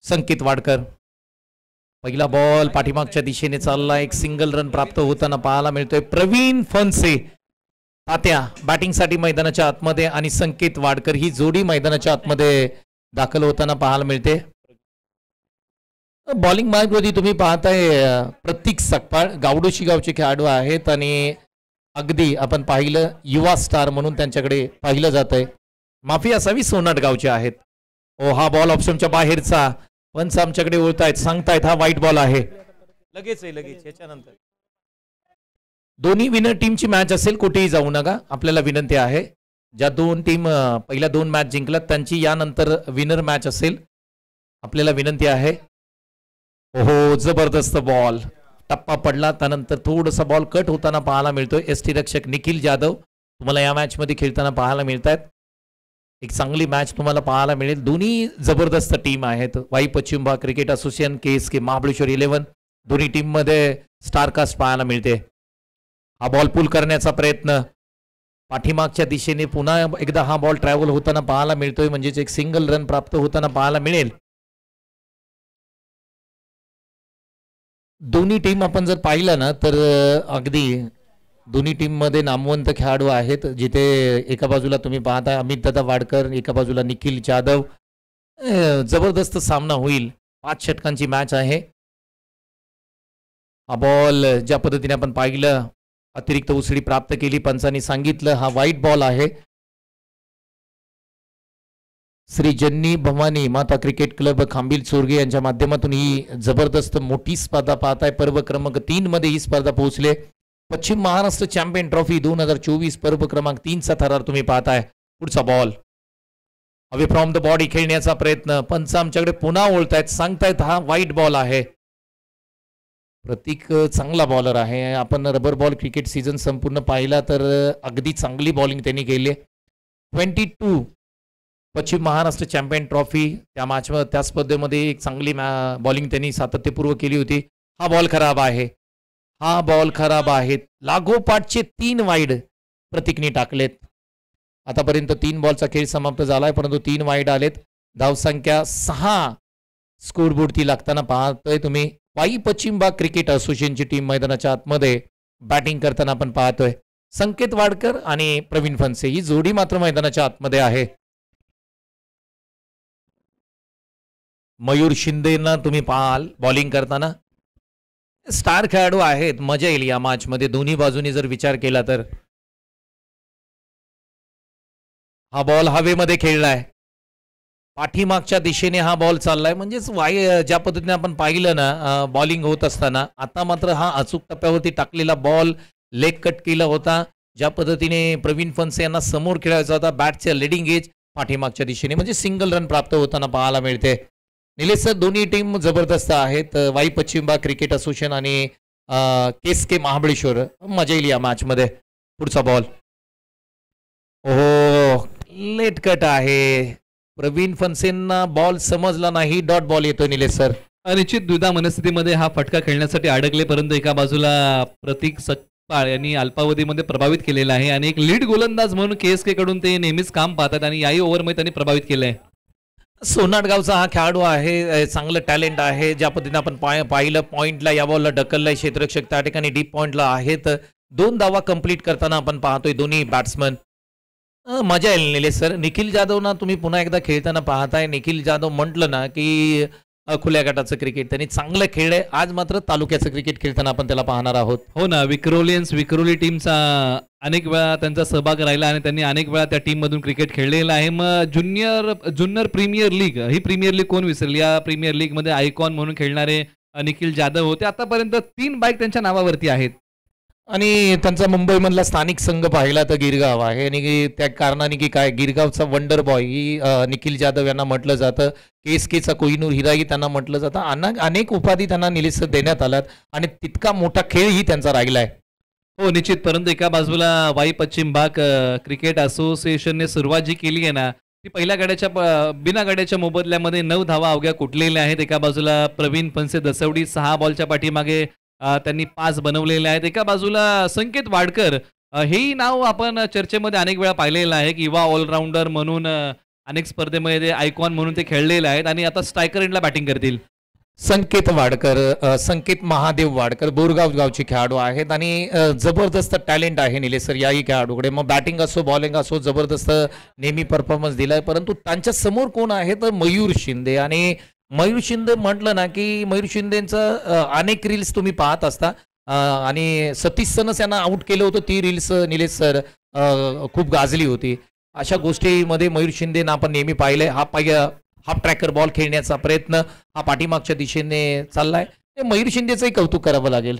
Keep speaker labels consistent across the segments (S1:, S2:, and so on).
S1: संकेत वाडकर. पहिला बॉल पाठीमागच्या दिशेने चालला, एक सिंगल रन प्राप्त होताना पाहायला मिळतोय. प्रवीण फनसे तात्या बॅटिंगसाठी मैदानाच्या आतमध्ये आणि संकेत वाडकर ही जोडी मैदानाच्या आतमध्ये दाखल होताना पाहायला मिळते. बॉलिंग मार्गवरती तुम्ही पाहताय प्रतीक सकपाळ गावडोशी गावचे खेळाडू आहेत आणि अगदी आपण पाहिलं युवा स्टार म्हणून त्यांच्याकडे पाहिलं जात आहे. माफी असावी, सोनाट गावचे आहेत. ओ हा बॉल ऑप्शनच्या बाहेरचा, पंच आमच्याकडे ओळतायत, सांगतायत हा वाईट बॉल आहे. लगेच याच्यानंतर दोन्ही विनर टीमची मॅच असेल, कुठेही जाऊ नका, आपल्याला विनंती आहे. ज्या दोन टीम पहिल्या 2 मॅच जिंकल्यात त्यांची यानंतर विनर मॅच असेल, आपल्याला विनंती आहे. ओहो जबरदस्त बॉल, टप्पा पडला त्यानंतर थोडासा बॉल कट होताना पाहायला मिळतोय. एसटी रक्षक निखिल जाधव तुम्हाला या मॅच मध्ये खेळताना पाहायला मिळतात. एक चांगली मॅच तुम्हाला पाहायला मिळेल. दोन्ही जबरदस्त टीम आहेत. वाई पश्चिम भाग क्रिकेट असोसिएशन, KSK महाबळेश्वर 11 दोन्ही टीम मध्ये स्टारकास्ट पाहायला मिळते. हा बॉल पुल करण्याचा प्रयत्न पाठीमागच्या दिशेने पुन्हा एकदा हा बॉल ट्रॅव्हल होताना पाहायला मिळतोय, म्हणजेच एक सिंगल रन प्राप्त होताना पाहायला मिळेल. दोन्ही टीम आपण जर पाहिलं ना तर अगदी दोन्ही टीम मध्ये नामवंत खेळाडू आहेत. जिथे एका बाजूला तुम्ही पाहताय अमित दादा वाडकर, एका बाजूला निखिल जाधव. जबरदस्त सामना होईल. 5 षटकांची मॅच आहे. हा बॉल ज्या पद्धतीने आपण पाहिलं अतिरिक्त उसळी प्राप्त केली, पंचांनी सांगितलं हा वाईट बॉल आहे. श्री जन्नी भवानी माता क्रिकेट क्लब खांबील चोरगे यांच्या माध्यमातून ही जबरदस्त मोठी स्पर्धा पाहताय. पर्व क्रमांक 3 मध्ये ही स्पर्धा पोहोचले. पश्चिम महाराष्ट्र चॅम्पियन ट्रॉफी 2024 पर्व क्रमांक 3चा थरार तुम्ही पाहताय. पुढचा ball away from the body खेळण्याचा प्रयत्न, पंच आमच्याकडे पुन्हा ओळतायत, सांगतायत हा वाईट बॉल आहे. प्रतीक चांगला बॉलर आहे. आपण रबर बॉल क्रिकेट सीझन संपूर्ण पाहिला तर अगदी चांगली बॉलिंग त्यांनी केली. 22 पश्चिम महाराष्ट्र चॅम्पियन ट्रॉफी त्या मॅच त्या स्पर्धेमध्ये एक चांगली बॉलिंग त्यांनी सातत्यपूर्व केली होती. हा बॉल खराब आहे. हा बॉल खराब आहेत. लागोपाठचे 3 वाईड प्रतीकने टाकलेत. आतापर्यंत 3 बॉलचा खेळ समाप्त झालाय, परंतु 3 वाईड आलेत. धावसंख्या 6 स्कोरबोर्डती लागताना पाहतोय तुम्ही. वाई पश्चिम भाग क्रिकेट असोसिएशनची टीम मैदानाच्या आतमध्ये बॅटिंग करताना आपण पाहतोय. संकेत वाडकर आणि प्रवीण फनसे ही जोडी मात्र मैदानाच्या आतमध्ये आहे. मयूर शिंदेना तुम्ही पाहाल बॉलिंग करताना. स्टार खेळाडू आहेत, मजा येईल या मॅच मध्ये दोन्ही बाजूनी जर विचार केला तर. हा बॉल हवेमध्ये खेळलाय, पाठीमागच्या दिशेने हा बॉल चाललाय. म्हणजेच ज्या पद्धतीने आपण पाहिलं ना बॉलिंग होत असताना, आता मात्र हा अचूक टप्प्यावरती टाकलेला बॉल लेग कट केला होता. ज्या पद्धतीने प्रवीण फनसे यांना समोर खेळायचा होता बॅटच्या लिडिंग एज पाठीमागच्या दिशेने, म्हणजे सिंगल रन प्राप्त होताना पाहायला मिळते. निलेश सर दोन्ही टीम जबरदस्त आहेत. वाई पश्चिम भाग क्रिकेट असोसिएशन आणि KSK महाबळेश्वर. मजा येईल या मॅच मध्ये. पुढचा बॉल ओहो लेट कट आहे. प्रवीण फनसेंना बॉल समजला नाही, डॉट बॉल येतोय निलेश सर.
S2: निश्चित द्विधा मनस्थितीमध्ये हा फटका खेळण्यासाठी अडकले, परंतु एका बाजूला प्रतीक सकपाळ यांनी अल्पावधीमध्ये प्रभावित केलेला आहे आणि एक लीड गोलंदाज म्हणून KSK कडून ते नेहमीच काम पाहतात आणि याही ओव्हरमध्ये त्यांनी प्रभावित केलंय.
S1: सोनाट गावचा हा खेळाडू आहे, चांगलं टॅलेंट आहे. ज्या पद्धतीने आपण पाहिलं पॉइंटला या बॉलला ढकललाय क्षेत्ररक्षक, त्या ठिकाणी डीप पॉइंटला आहेत. 2 धावा कंप्लीट करताना आपण पाहतोय दोन्ही बॅट्समन. मजा येईल निलेश सर. निखिल जाधवना तुम्ही पुन्हा एकदा खेळताना पाहताय. निखिल जाधव म्हटलं ना की खुल्या गटाचं क्रिकेट त्यांनी चांगलं खेळलंय. आज मात्र तालुक्याचं क्रिकेट खेळताना आपण त्याला पाहणार आहोत.
S2: हो ना, विक्रोली टीमचा अनेक वेळा त्यांचा सहभाग राहिला आणि त्यांनी अनेक वेळा त्या टीम मधून क्रिकेट खेळलेलं आहे. मग ज्युनियर प्रीमियर लीग, ही प्रीमियर लीग कोण विसरली. या प्रीमियर लीग मध्ये आयकॉन म्हणून खेळणारे निखिल जाधव होते. आतापर्यंत 3 बाईक त्यांच्या नावावरती आहेत
S1: आणि त्यांचा मुंबईमधला स्थानिक संघ पाहिला तर गिरगाव आहे आणि त्या कारणाने की काय गिरगावचा वंडर बॉय ही निखिल जाधव यांना म्हटलं जातं. KSKचा कोहिनूर हिराही त्यांना म्हटलं जातं. अनेक उपाधी त्यांना निलेश देण्यात आल्यात आणि तितका मोठा खेळही त्यांचा राहिलाय.
S2: हो निश्चित. परंतु एका बाजूला वाई पश्चिम भाग क्रिकेट असोसिएशनने सुरुवात जी केली आहे ना, ती पहिल्या गाड्याच्या बिना गाड्याच्या मोबदल्यामध्ये 9 धावा अवघ्या कुठलेल्या आहेत. एका बाजूला प्रवीण फनसे दसवडी 6 बॉलच्या पाठीमागे त्यांनी 5 बनवलेले आहेत. एका बाजूला संकेत वाडकर, हेही नाव आपण चर्चेमध्ये अनेक वेळा पाहिलेलं आहे की युवा ऑलराऊंडर म्हणून अनेक स्पर्धेमध्ये ते आयकॉन म्हणून ते खेळलेले आहेत आणि आता स्ट्रायकर एंडला बॅटिंग करतील.
S1: संकेत वाडकर, संकेत महादेव वाडकर बोरगाव गावचे खेळाडू आहेत आणि जबरदस्त टॅलेंट आहे निलेश सर याही खेळाडूकडे. मग बॅटिंग असो बॉलिंग असो जबरदस्त नेहमी परफॉर्मन्स दिलाय. परंतु त्यांच्या समोर कोण आहे तर मयूर शिंदे. आणि मयूर शिंदे म्हटलं ना की मयूर शिंदेचं अनेक रील्स तुम्ही पाहत असता आणि सतीश सनस यांना आउट केलं होतं. ती रील्स निलेश सर खूप गाजली होती. अशा गोष्टीमध्ये मयूर शिंदेना आपण नेहमी पाहिलंय. हाफ ट्रॅकर बॉल खेळण्याचा प्रयत्न हा पाठीमागच्या दिशेने चाललाय. ते मयूर शिंदेचंही कौतुक करावं लागेल.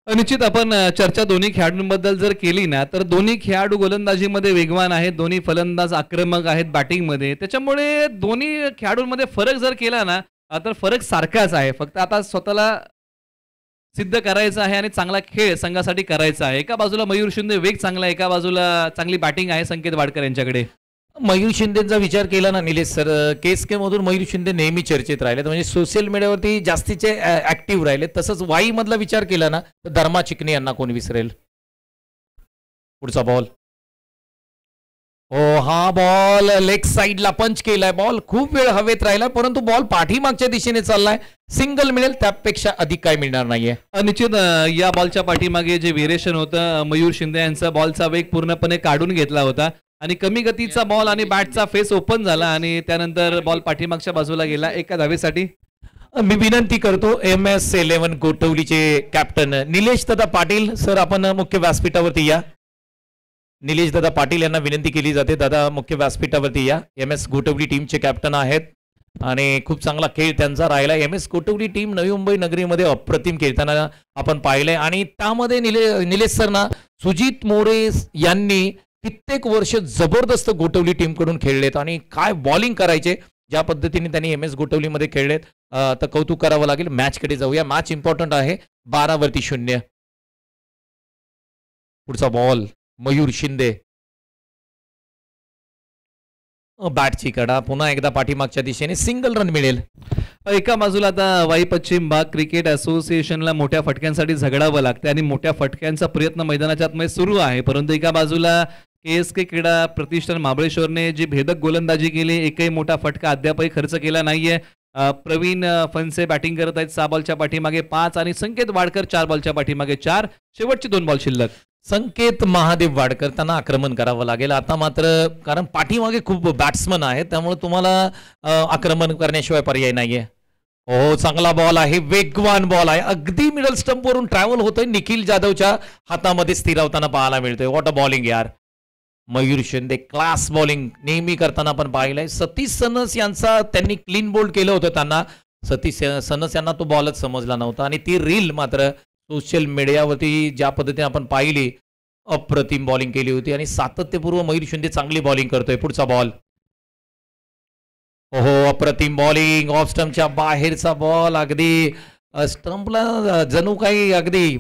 S2: निश्चित आपण चर्चा दोन्ही खेळाडूंबद्दल जर केली ना तर दोन्ही खेळाडू गोलंदाजीमध्ये वेगवान आहेत, दोन्ही फलंदाज आक्रमक आहेत बॅटिंगमध्ये. त्याच्यामुळे दोन्ही खेळाडूंमध्ये फरक जर केला ना तर फरक सारखाच आहे. फक्त आता स्वतःला सिद्ध करायचं आहे आणि चांगला खेळ संघासाठी करायचा आहे. एका बाजूला मयूर शिंदे वेग चांगला आहे, एका बाजूला चांगली बॅटिंग आहे संकेत वाडकर यांच्याकडे.
S1: मयूर शिंदेचा विचार केला ना निलेश सर, केसके मधून मयूर शिंदे नेहमी चर्चेत राहिले, म्हणजे सोशल मीडियावरती जास्तीचे ऍक्टिव्ह राहिले. तसंच वाई मधला विचार केला ना तर धर्मा चिकणे यांना कोण विसरेल. पुढचा बॉल, हो हा बॉल लेग साईडला पंच केलाय. बॉल खूप वेळ हवेत राहिला परंतु बॉल पाठीमागच्या दिशेने चाललाय. सिंगल मिळेल त्यापेक्षा अधिक काय मिळणार नाहीये.
S2: निश्चित या बॉलच्या पाठीमागे जे व्हेरिएशन होतं मयूर शिंदे यांचा बॉलचा वेग पूर्णपणे काढून घेतला होता आणि कमी गतीचा बॉल आणि बॅटचा फेस ओपन झाला आणि त्यानंतर बॉल पाठीमागच्या बाजूला गेला एका धावेसाठी.
S1: मी विनंती करतो MS11 गोटवलीचे captain Nilesh Dada Patil sir आपण मुख्य व्यासपीठावरती या. निलेश दादा पाटील यांना विनंती केली जाते. दादा मुख्य व्यासपीठावरती या. MS गोटवली टीमचे कॅप्टन आहेत आणि खूप चांगला खेळ त्यांचा राहिला. MS गोटवली टीम नवी मुंबई नगरीमध्ये अप्रतिम खेळताना आपण पाहिलंय आणि त्यामध्ये निलेश सरना सुजित मोरे यांनी कित्येक वर्ष जबरदस्त गोटवली टीम कडून खेळलेत आणि काय बॉलिंग करायचे ज्या पद्धतीने त्यांनी MS गोटवलीमध्ये खेळलेत तर कौतुक करावं लागेल. मॅच कडे जाऊया. मॅच इम्पॉर्टंट आहे. 12-0. पुढचा बॉल मयूर शिंदे, बॅटची कडा पुन्हा एकदा पाठीमागच्या दिशेने सिंगल रन मिळेल.
S2: एका बाजूला आता वाई पश्चिम भाग क्रिकेट असोसिएशनला मोठ्या फटक्यांसाठी झगडावं लागतं आणि मोठ्या फटक्यांचा प्रयत्न मैदानाच्या आतमध्ये सुरू आहे. परंतु एका बाजूला KSK क्रीडा प्रतिष्ठान महाबळेश्वरने जी भेदक गोलंदाजी केली, एकही मोठा फटका अद्यापही खर्च केला नाहीये. प्रवीण फनसे बॅटिंग करत आहेत 6 बॉलच्या पाठीमागे 5 आणि संकेत वाडकर 4 बॉलच्या पाठीमागे 4. शेवटची 2 बॉल शिल्लक.
S1: संकेत महादेव वाडकर त्यांना आक्रमण करावं लागेल आता मात्र, कारण पाठीमागे खूप बॅट्समन आहेत त्यामुळे तुम्हाला आक्रमण करण्याशिवाय पर्याय नाहीये. हो चांगला बॉल आहे, वेगवान बॉल आहे, अगदी मिडल स्टंप वरून ट्रॅव्हल होतोय. निखिल जाधवच्या हातामध्ये स्थिरावताना पाहायला मिळतोय. व्हॉट अ बॉलिंग यार. मयूर शिंदे क्लास बॉलिंग नेहमी करताना आपण पाहिलंय. सतीश सनस यांचा त्यांनी क्लीन बोल्ड केलं होतं. त्यांना सतीश सनस यांना तो बॉलच समजला नव्हता आणि ती रील मात्र सोशल मीडियावरती ज्या पद्धतीने आपण पाहिली अप्रतिम बॉलिंग केली होती आणि सातत्यपूर्व मयूर शिंदे चांगली बॉलिंग करतोय. पुढचा बॉल, हो अप्रतिम बॉलिंग, ऑफ स्टंपच्या बाहेरचा बॉल, अगदी स्टंपला जणू काही अगदी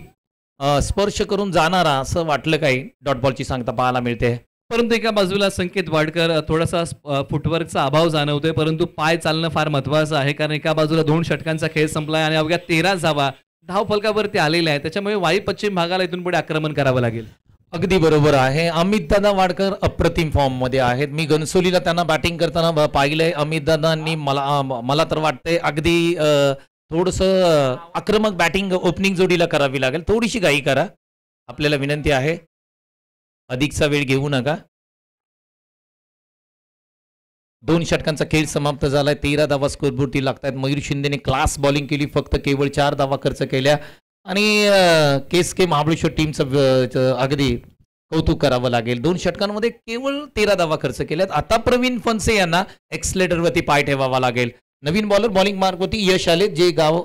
S1: स्पर्श करून जाणारा असं वाटलं काही. डॉट बॉलची सांगता पाहायला मिळते.
S2: परंतु एका बाजूला संकेत वाडकर थोडासा फुटवर्कचा अभाव जाणवतोय परंतु पाय चालणं फार महत्वाचं आहे कारण एका बाजूला 2 षटकांचा खेळ संपलाय आणि अवघ्या 13 धावा धाव फलकावरती आलेल्या आहे. त्याच्यामुळे वाई पश्चिम भागाला इथून पुढे आक्रमण करावं लागेल.
S1: अगदी बरोबर आहे. अमित दादा वाडकर अप्रतिम फॉर्म मध्ये आहेत. मी घनसोलीला त्यांना बॅटिंग करताना पाहिलंय. अमित दादांनी मला तर वाटतंय अगदी थोडस आक्रमक बॅटिंग ओपनिंग जोडीला करावी लागेल. थोडीशी घाई करा, आपल्याला विनंती आहे. अधिकचा वेळ घेऊ नका. 2 षटकांचा खेळ समाप्त झालाय. 13 धावा स्कोरबोर्डती लागतात. मयूर शिंदेने क्लास बॉलिंग केली, फक्त केवळ 4 धावा खर्च केल्या आणि KSK महाबळेश्वर टीमचं अगदी कौतुक करावं लागेल. 2 षटकांमध्ये केवळ 13 धावा खर्च केल्यात. आता प्रवीण फनसे यांना एक्सलेटरवरती पाय ठेवावा लागेल. नवीन बॉलर बॉलिंग मार्कवरती यश आले, जे गाव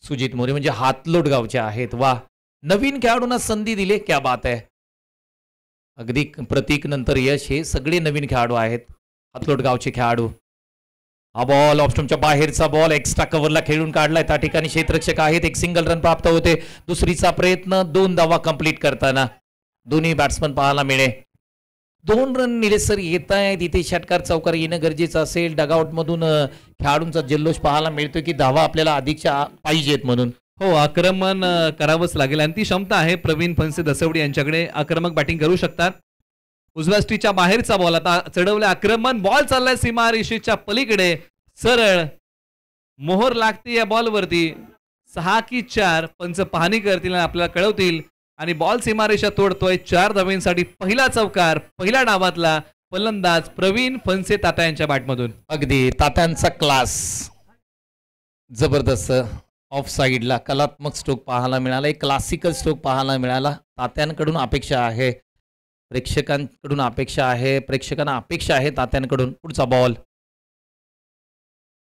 S1: सुजित मोरे म्हणजे हातलोट गावचे आहेत. वा, नवीन खेळाडूंना संधी दिली, क्या बात आहे. अगदी प्रतीक नंतर यश हे सगळे नवीन खेळाडू आहेत, हातलोट गावचे खेळाडू. हा बॉल ऑप्शनच्या बाहेरचा बॉल एक्स्ट्रा कव्हरला खेळून काढलाय. त्या ठिकाणी क्षेत्ररक्षक आहेत. एक सिंगल रन प्राप्त होते. दुसरीचा प्रयत्न 2 धावा कंप्लीट करताना दोन्ही बॅट्समन पाहायला मिळे. 2 रन निलेश सर येत आहेत. इथे षटकार चौकार येणं गरजेचं असेल. डगआउट मधून खेळाडूंचा जल्लोष पाहायला मिळतोय की धावा आपल्याला अधिकच्या पाहिजेत म्हणून.
S2: हो, आक्रमण करावंच लागेल आणि ती क्षमता आहे प्रवीण फनसे दसवडी यांच्याकडे. आक्रमक बॅटिंग करू शकतात. उजव्या स्टीच्या बाहेरचा बॉल आता चढवले आक्रमण बॉल चाललाय सीमारेषेच्या पलीकडे सरळ मोहर लागते या बॉलवरती 6 की 4 पंच पाहणी करतील आणि आपल्याला कळवतील आणि बॉल सीमारेषा तोडतोय 4 धावांसाठी पहिला चौकार पहिल्या डावातला फलंदाज प्रवीण फणसे तात्या यांच्या बॅटमधून.
S1: अगदी तात्यांचा क्लास जबरदस्त ऑफ साईडला कलात्मक स्ट्रोक पाहायला मिळाला एक क्लासिकल स्ट्रोक पाहायला मिळाला. तात्यांकडून अपेक्षा आहे प्रेक्षकांना अपेक्षा आहे तात्यांकडून. पुढचा बॉल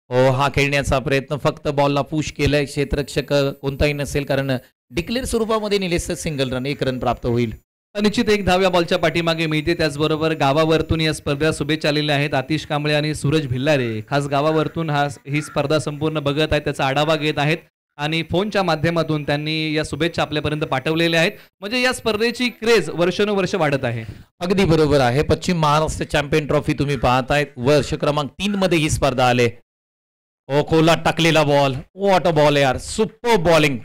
S1: हो हा खेळण्याचा प्रयत्न फक्त बॉलला पुश केलंय क्षेत्ररक्षक कोणताही नसेल कारण डिक्लेअर स्वरूपामध्ये निलेश सिंगल रन 1 रन प्राप्त होईल.
S2: निश्चित 1 धाव या बॉलच्या पाठीमागे मिळते. त्याचबरोबर गावावरतून या स्पर्धा शुभेच्छा आलेल्या आहेत. आतिश कांबळे आणि सूरज भिल्लारे खास गावावरतून ही स्पर्धा संपूर्ण बघत आहेत त्याचा आढावा घेत आहेत आणि फोनच्या माध्यमातून त्यांनी या शुभेच्छा आपल्यापर्यंत पाठवलेल्या आहेत. म्हणजे या स्पर्धेची क्रेज वर्षानुवर्ष वाढत आहे.
S1: अगदी बरोबर आहे. पश्चिम महाराष्ट्र चॅम्पियन ट्रॉफी तुम्ही पाहताय वर्ष क्रमांक 3 मध्ये ही स्पर्धा आले. ओ कोला टाकलेला बॉल वॉट अ बॉल यार सुपर बॉलिंग.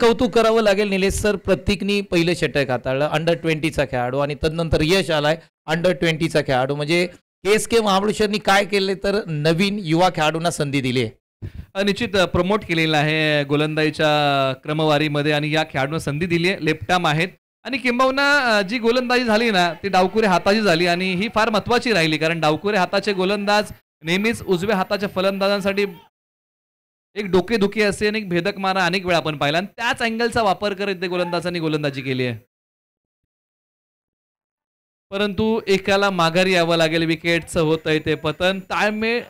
S1: कौतुक करावं लागेल निलेश सर प्रत्येकनी पहिलं षटक हाताळलं अंडर-20चा खेळाडू आणि तदनंतर यश आलाय अंडर-20चा खेळाडू. म्हणजे KSK महाबळेश्वरनी काय केले तर नवीन युवा खेळाडूंना संधी दिली आहे.
S2: निश्चित प्रमोट केलेला आहे गोलंदाजीच्या क्रमवारीमध्ये आणि या खेळाडूंना संधी दिली आहे. लेफ्टाम आहेत आणि किंबहुना जी गोलंदाजी झाली ना ती डावकुरे हाताची झाली आणि ही फार महत्वाची राहिली कारण डावकुरे हाताचे गोलंदाज नेहमीच उजव्या हाताच्या फलंदाजांसाठी एक डोकेदुखी असते आणि एक भेदक मारा अनेक वेळा आपण पाहिला आणि त्याच अँगलचा वापर करत ते गोलंदाजांनी गोलंदाजी केली आहे. परंतु एकाला माघारी यावं लागेल. विकेटचं होत आहे ते पतन. ताळमेळ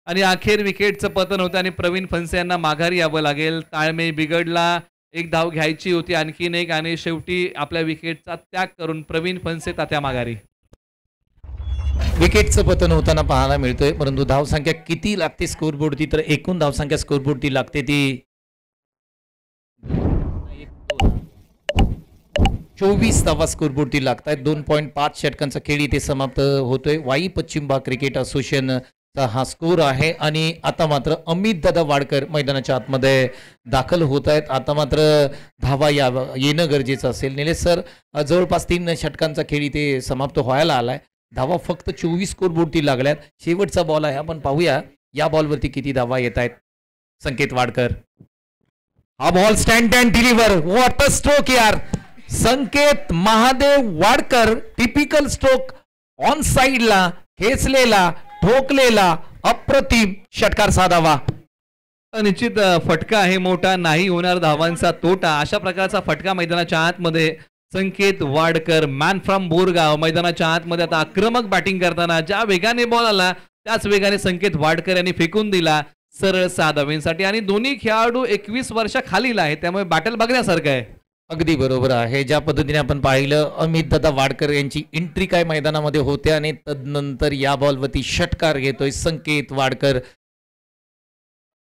S2: आणि अखेर विकेटचं पतन होतं आणि प्रवीण फणसे यांना माघारी यावं लागेल. ताळमेळ बिघडला. 1 धाव घ्यायची होती आणखीन एक आणि शेवटी आपल्या विकेटचा त्याग करून प्रवीण फणसे तात्या माघारी.
S1: विकेटचं पतन होताना पाहायला मिळतोय परंतु धावसंख्या किती लागते स्कोरबोर्डची तर एकूण धावसंख्या स्कोरबोर्डची लागते ती 24 धावा स्कोरबोर्डची लागतात. 2.5 षटकांचा खेळ इथे समाप्त होतोय. वाई पश्चिम भाग क्रिकेट असोसिएशनचा हा स्कोर आहे आणि आता मात्र अमित दादा वाडकर मैदानाच्या आतमध्ये दाखल होत आहेत. आता मात्र धावा येणं गरजेचं असेल. निलेश सर जवळपास 3 षटकांचा खेळ इथे समाप्त व्हायला आलाय. धावा फक्त 24 स्कोरबोर्डची लागल्यात. शेवटचा बॉल आहे आपण पाहूया या बॉलवरती किती धावा येत आहेत. संकेत वाडकर हा ball stand and deliver what a stroke यार. Sanket Mahadev Wadkar typical stroke on साइडला खेचलेला ठोकलेला अप्रतिम षटकार साधावा.
S2: निश्चित फटका आहे मोठा नाही होणार धावांचा तोटा अशा प्रकारचा फटका मैदानाच्या आतमध्ये संकेत वाडकर मॅन फ्रॉम बोरगाव मैदानाच्या आतमध्ये आता आक्रमक बॅटिंग करताना ज्या वेगाने बॉल आला त्याच वेगाने संकेत वाडकर यांनी फेकून दिला सरळ 6 धावांसाठी आणि दोन्ही खेळाडू 21 वर्षाखालील आहे त्यामुळे बॅटल बघण्यासारखं आहे.
S1: अगदी बरोबर आहे. ज्या पद्धतीने आपण पाहिलं अमित दादा वाडकर यांची एंट्री काय मैदानामध्ये होते आणि तदनंतर या बॉलवरती षटकार घेतोय संकेत वाडकर.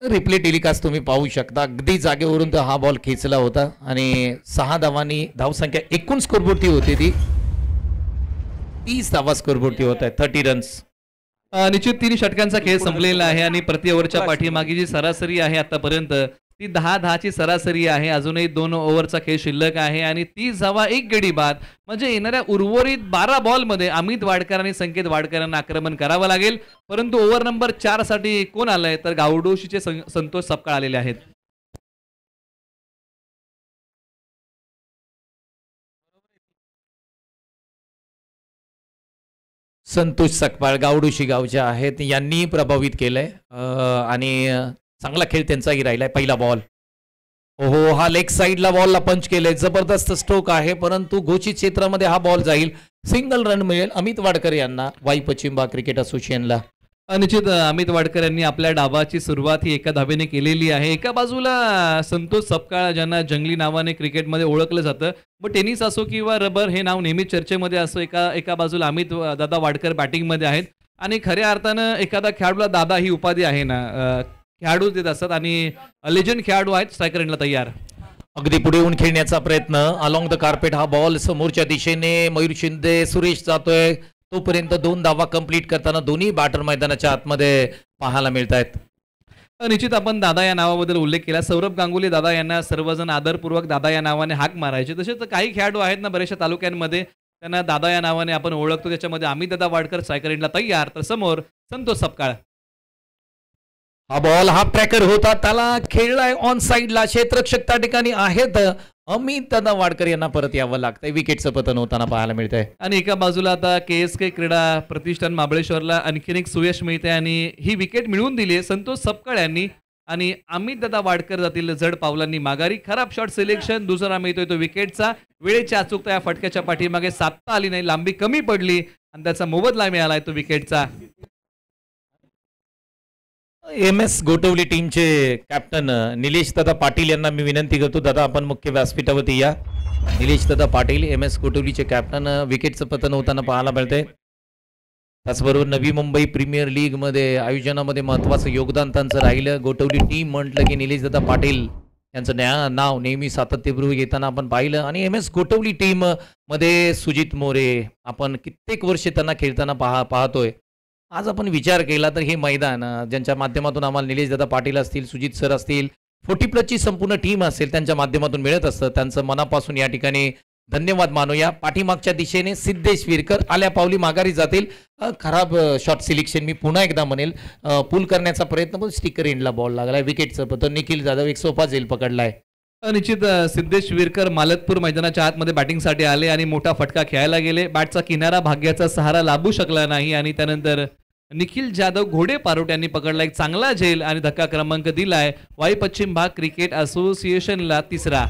S1: रिप्ले टेलिकास्ट तुम्ही पाहू शकता. अगदी जागेवरून तर हा बॉल खेचला होता आणि 6 धावांनी धावसंख्या एकूण स्कोरबोर्डची होती ती 30 धावा स्कोरबोर्डची होत आहे 30 रन्स.
S2: निश्चित 3 षटकांचा खेळ संपलेला आहे आणि प्रति ओव्हरच्या पाठीमागे जी सरासरी आहे आतापर्यंत ती 10-10ची सरासरी आहे. अजूनही 2 ओव्हरचा खेळ शिल्लक आहे आणि 30 धावा 1 गडी बाद म्हणजे येणाऱ्या उर्वरित 12 बॉलमध्ये अमित वाडकर आणि संकेत वाडकर यांना आक्रमण करावं लागेल. परंतु ओव्हर नंबर 4 साठी कोण आलंय तर गावडोशीचे संतोष सपकाळ आलेले आहेत.
S1: संतोष सकपाळ गावडोशी गावचे आहेत यांनी प्रभावित केलंय आणि चांगला खेळ त्यांचाही राहिलाय. पहिला बॉल हो हा लेग साइडला बॉलला पंच केलंय जबरदस्त स्ट्रोक आहे परंतु घोषित क्षेत्रामध्ये हा बॉल जाईल. सिंगल रन मिळेल अमित वाडकर यांना वाई पश्चिम भाग क्रिकेट असोसिएशनला.
S2: निश्चित अमित वाडकर यांनी आपल्या डावाची सुरुवात ही एका धावेने केलेली आहे. एका बाजूला संतोष सपकाळ ज्यांना जंगली नावाने क्रिकेटमध्ये ओळखलं जातं व टेनिस असो किंवा रबर हे नाव नेहमी चर्चेमध्ये असो. एका बाजूला अमित दादा वाडकर बॅटिंगमध्ये आहेत आणि खऱ्या अर्थानं एखादा खेळाडूला दादा ही उपाधी आहे ना खेळाडू देत असतात आणि लेजंड खेळाडू आहेत स्ट्रायकर एंडला तयार.
S1: अगदी पुढे येऊन खेळण्याचा प्रयत्न अलॉंग द कार्पेट हा बॉल समोरच्या दिशेने मयूर शिंदे सुरेश जातोय तोपर्यंत 2 धावा कंप्लीट करताना दोन्ही बॅटर मैदानाच्या आतमध्ये पाहायला मिळत आहेत.
S2: निश्चित आपण दादा या नावाबद्दल उल्लेख केला. सौरभ गांगुली दादा यांना सर्वजण आदरपूर्वक दादा या नावाने हाक मारायचे. तसेच काही खेळाडू आहेत ना बऱ्याचशा तालुक्यांमध्ये त्यांना दादा या नावाने आपण ओळखतो. त्याच्यामध्ये अमित दादा वाडकर सायकलिंगला तयार, तर समोर संतोष सपकाळ.
S1: हा बॉल हाफ ट्रॅकर होता, त्याला खेळलाय ऑन साइडला. क्षेत्ररक्षक त्या ठिकाणी आहेत. अमित दादा वाडकर यांना परत यावं लागतंय. विकेटचं पतन होताना पाहायला मिळतंय.
S2: आणि एका बाजूला आता KSK क्रीडा प्रतिष्ठान महाबळेश्वरला आणखीन एक सुयश मिळते आणि ही विकेट मिळवून दिली आहे संतोष सपकाळ यांनी. आणि अमित दादा वाडकर जातील जड पावलांनी माघारी. खराब शॉट सिलेक्शन, दुसरा मिळतोय तो विकेटचा. वेळेची अचूकता या फटक्याच्या पाठीमागे साधता आली नाही, लांबी कमी पडली आणि त्याचा मोबदला मिळालाय तो विकेटचा.
S1: MS गोटवली टीमचे कॅप्टन निलेश दादा पाटील यांना मी विनंती करतो, दादा आपण मुख्य व्यासपीठावरती या. निलेश दादा पाटील MS गोटवलीचे कॅप्टन, विकेटचं पतन होताना पाहायला मिळतंय. त्याचबरोबर नवी मुंबई प्रीमियर लीग मध्ये आयोजनामध्ये महत्वाचं योगदान त्यांचं राहिलं. गोटवली टीम म्हटलं की निलेश दादा पाटील यांचं नाव नेहमी सातत्यपूर्वक येताना आपण पाहिलं. आणि MS गोटवली टीम मध्ये सुजित मोरे आपण कित्येक वर्षे त्यांना खेळताना पाहतोय. आज आपण विचार केला तर हे मैदान ज्यांच्या माध्यमातून आम्हाला निलेश दादा पाटील असतील, सुजित सर असतील, 40+ संपूर्ण टीम असेल, त्यांच्या माध्यमातून मिळत असतं. त्यांचं मनापासून या ठिकाणी धन्यवाद मानूया. पाठीमागच्या दिशेने सिद्धेश विरकर आल्या पावली माघारी जातील. खराब शॉट सिलेक्शन मी पुन्हा एकदा म्हणेल. पुल करण्याचा प्रयत्न पण स्टिकर एंडला बॉल लागलाय. विकेटचं पतन निखिल जाधव एक सोपा झेल पकडलाय.
S2: निश्चित सिद्धेश विरकर मालतपूर मैदानाच्या आतमध्ये बॅटिंगसाठी आले आणि मोठा फटका खेळायला गेले. बॅटचा किनारा भाग्याचा सहारा लाभू शकला नाही आणि त्यानंतर निखिल जाधव घोडे पारोट यांनी पकडला एक चांगला झेल आणि धक्का क्रमांक दिलाय वाई पश्चिम भाग क्रिकेट असोसिएशनला तिसरा.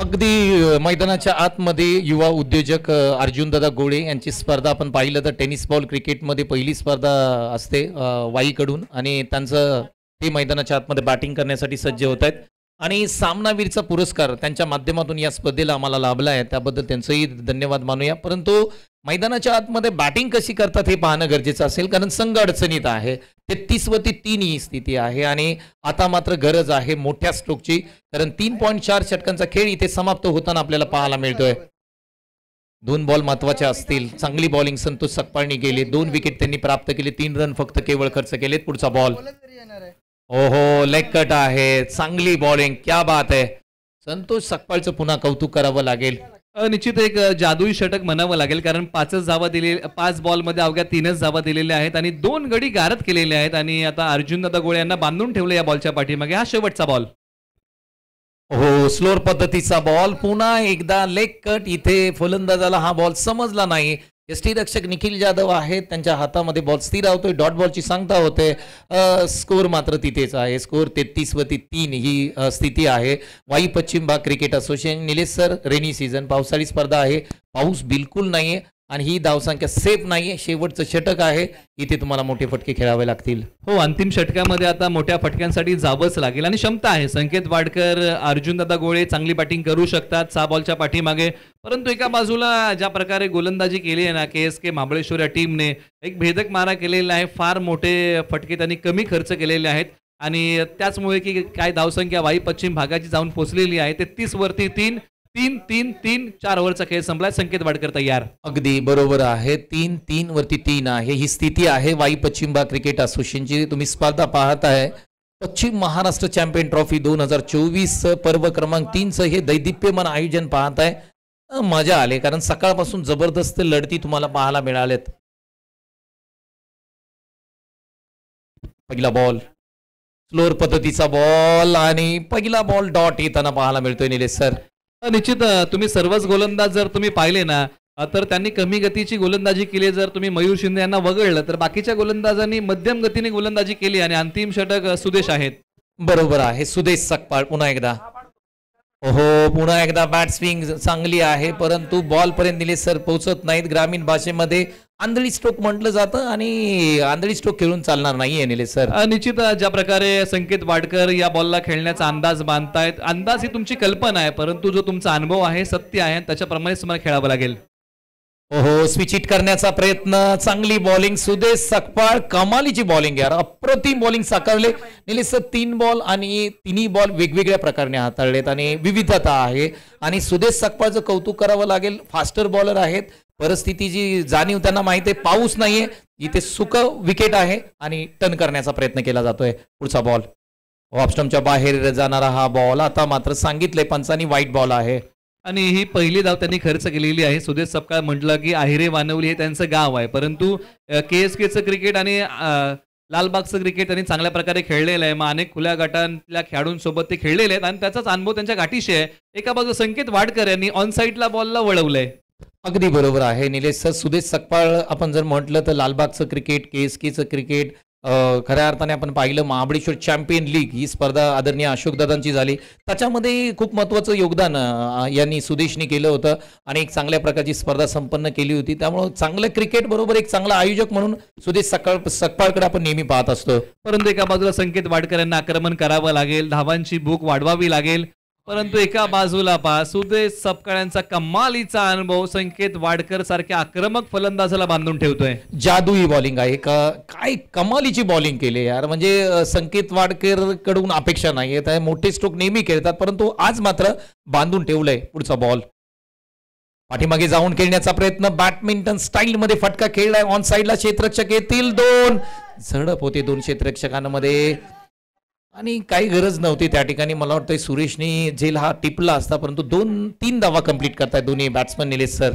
S1: अगदी मैदानाच्या आतमध्ये युवा उद्योजक अर्जुन दादा गोळे यांची स्पर्धा आपण पाहिलं तर टेनिस बॉल क्रिकेटमध्ये पहिली स्पर्धा असते वाईकडून आणि त्यांचं ते मैदानाच्या आतमध्ये बॅटिंग करण्यासाठी सज्ज होत आहेत. आणि सामनावीरचा पुरस्कार त्यांच्या माध्यमातून या स्पर्धेला आम्हाला लाभला आहे, त्याबद्दल त्यांचंही धन्यवाद मानूया. परंतु मैदानाच्या आतमध्ये बॅटिंग कशी करतात हे पाहणं गरजेचं असेल, कारण संघ अडचणीत आहे. 33-3 ही स्थिती आहे आणि आता मात्र गरज आहे मोठ्या स्ट्रोकची, कारण 3.4 षटकांचा खेळ इथे समाप्त होताना आपल्याला पाहायला मिळतोय. 2 बॉल महत्वाचे असतील. चांगली बॉलिंग संतोष सकपाळनी केली. 2 विकेट त्यांनी प्राप्त केले. 3 रन फक्त केवळ खर्च केलेत. पुढचा बॉल ओहो लेग कट आहे. चांगली बॉलिंग, क्या बात आहे. संतोष सकपाळचं पुन्हा कौतुक करावं लागेल.
S2: निश्चित एक जादुई षटक म्हणावं लागेल, कारण 5 धावा दिले, 5 बॉलमध्ये अवघ्या 3च धावा दिलेल्या आहेत आणि 2 गडी गारद केलेले आहेत. आणि आता अर्जुन दादा गोळे यांना बांधून ठेवले या बॉलच्या पाठीमागे. हा शेवटचा बॉल.
S1: हो स्लोअर पद्धतीचा बॉल. पुन्हा एकदा लेग कट. इथे फलंदाजाला हा बॉल समजला नाही. यष्टीरक्षक निखिल जाधव आहेत, त्यांच्या हातामध्ये बॉल स्थिर होतोय. डॉट बॉलची सांगता होते. स्कोअर मात्र तिथेच आहे. स्कोअर 33-3 ही स्थिती आहे. वाई पश्चिम भाग cricket association. Nilesh sir, rainy season पावसाळी स्पर्धा आहे, पाऊस बिलकुल नाहीये आणि ही धावसंख्या सेफ नाहीये. शेवटचं षटक आहे, इथे तुम्हाला मोठे फटके खेळावे लागतील.
S2: हो, अंतिम षटकामध्ये आता मोठ्या फटक्यांसाठी जावंच लागेल आणि क्षमता आहे. संकेत वाडकर, अर्जुन दादा गोळे चांगली बॅटिंग करू शकतात 6 बॉलच्या पाठीमागे. परंतु एका बाजूला ज्या प्रकारे गोलंदाजी केली आहे ना KSK महाबळेश्वर या टीमने, एक भेदक मारा केलेला आहे. फार मोठे फटके त्यांनी कमी खर्च केलेले आहेत आणि त्याचमुळे की काय धावसंख्या वाई पश्चिम भागाची जाऊन पोहोचलेली आहे. 33 3 4 ओव्हरचा खेळ संपला. संकेत वाडकर तयार.
S1: अगदी बरोबर आहे. 3 आहे ही स्थिती आहे वाई पश्चिम भाग क्रिकेट असोसिएशनची. तुम्ही स्पर्धा पाहत आहे पश्चिम महाराष्ट्र चॅम्पियन ट्रॉफी 2024 पर्व क्रमांक 3चं हे दैदिप्यमान आयोजन पाहत आहे. मजा आले, कारण सकाळपासून जबरदस्त लढती तुम्हाला पाहायला मिळाल्यात. पहिला बॉल स्लोअर पद्धतीचा बॉल आणि पहिला बॉल डॉट येताना पाहायला मिळतोय निलेश सर.
S2: निश्चित तुम्ही सर्वच गोलंदाज जर तुम्ही पाहिले ना तर त्यांनी कमी गतीची गोलंदाजी केली. जर तुम्ही मयूर शिंदे यांना वगळलं तर बाकीच्या गोलंदाजांनी मध्यम गतीने गोलंदाजी केली आणि अंतिम षटक सुदेश आहेत.
S1: बरोबर आहे. सुदेश सकपाळ पुन्हा एकदा. हो पुन्हा एकदा बॅट स्विंग चांगली आहे, परंतु बॉल पर्यंत निलेश सर पोहोचत नाहीत. ग्रामीण भाषेमध्ये आंधळी स्ट्रोक म्हटलं जातं आणि आंधळी स्ट्रोक खेळून चालणार नाहीये निलेश सर.
S2: निश्चित ज्या प्रकारे संकेत वाडकर या बॉलला खेळण्याचा अंदाज बांधतायत, अंदाज ही तुमची कल्पना आहे, परंतु जो तुमचा अनुभव आहे सत्य आहे त्याच्याप्रमाणे तुम्हाला खेळावं लागेल.
S1: हो स्विच हिट करण्याचा प्रयत्न. चांगली बॉलिंग सुदेश सकपाळ. कमालीची बॉलिंग यार, अप्रतिम बॉलिंग साकारले निलेश सर. 3 बॉल आणि 3 बॉल वेगवेगळ्या प्रकारे हाताळलेत आणि विविधता आहे आणि सुदेश सकपाळचं कौतुक करावं लागेल. फास्टर बॉलर आहेत, परिस्थितीची जाणीव त्यांना माहिती आहे. पाऊस नाहीये, इथे सुक विकेट आहे आणि टर्न करण्याचा प्रयत्न केला जातोय. पुढचा बॉल ऑफ स्टंपच्या बाहेर जाणारा हा बॉल. आता मात्र सांगितलंय पंचांनी वाईट बॉल आहे.
S2: आणि ही पहिली धाव त्यांनी खर्च केलेली आहे. सुदेश सपकाळ म्हटलं की आहिरे वानवली हे त्यांचं गाव आहे, परंतु KSKचं क्रिकेट आणि लालबागचं क्रिकेट त्यांनी चांगल्या प्रकारे खेळलेलं आहे. मग अनेक खुल्या गटातल्या खेळाडूंसोबत ते खेळलेले आहेत आणि त्याचाच अनुभव त्यांच्या गाठीशी आहे. एका बाजू संकेत वाडकर यांनी ऑन साईडला बॉलला वळवलंय.
S1: अगदी बरोबर आहे निलेश सर. सुदेश सकपाळ आपण जर म्हटलं तर लालबागचं क्रिकेट, KSKचं क्रिकेट, खऱ्या अर्थाने आपण पाहिलं महाबळेश्वर चॅम्पियन लीग ही स्पर्धा आदरणीय अशोकदादांची झाली. त्याच्यामध्ये खूप महत्त्वाचं योगदान यांनी सुदेशनी केलं होतं आणि एक चांगल्या प्रकारची स्पर्धा संपन्न केली होती. त्यामुळे चांगलं क्रिकेट बरोबर एक चांगला आयोजक म्हणून सुदेश सकपाळकडे आपण नेहमी पाहत असतो.
S2: परंतु एका बाजूला संकेत वाडकर यांना आक्रमण करावं लागेल, धावांची भूक वाढवावी लागेल. परंतु एका बाजूला सुदेश सपकाळ यांचा कमालीचा अनुभव संकेत वाडकर सारख्या आक्रमक फलंदाजाला बांधून ठेवतोय.
S1: जादुई बॉलिंग आहे का, काय कमालीची बॉलिंग केली यार. म्हणजे संकेत वाडकर कडून अपेक्षा नाही आहे, मोठे स्ट्रोक नेहमी खेळतात, परंतु आज मात्र बांधून ठेवलंय. पुढचा बॉल पाठीमागे जाऊन खेळण्याचा प्रयत्न, बॅडमिंटन स्टाईल मध्ये फटका खेळलाय. ऑन साईडला क्षेत्ररक्षक येतील, 2 झडप होते 2 क्षेत्ररक्षकांमध्ये आणि काही गरज नव्हती त्या ठिकाणी. मला वाटतं सुरेशनी झेल हा टिपला असता, परंतु 2-3 धावा कंप्लीट करतायत दोन्ही बॅट्समन निलेश सर.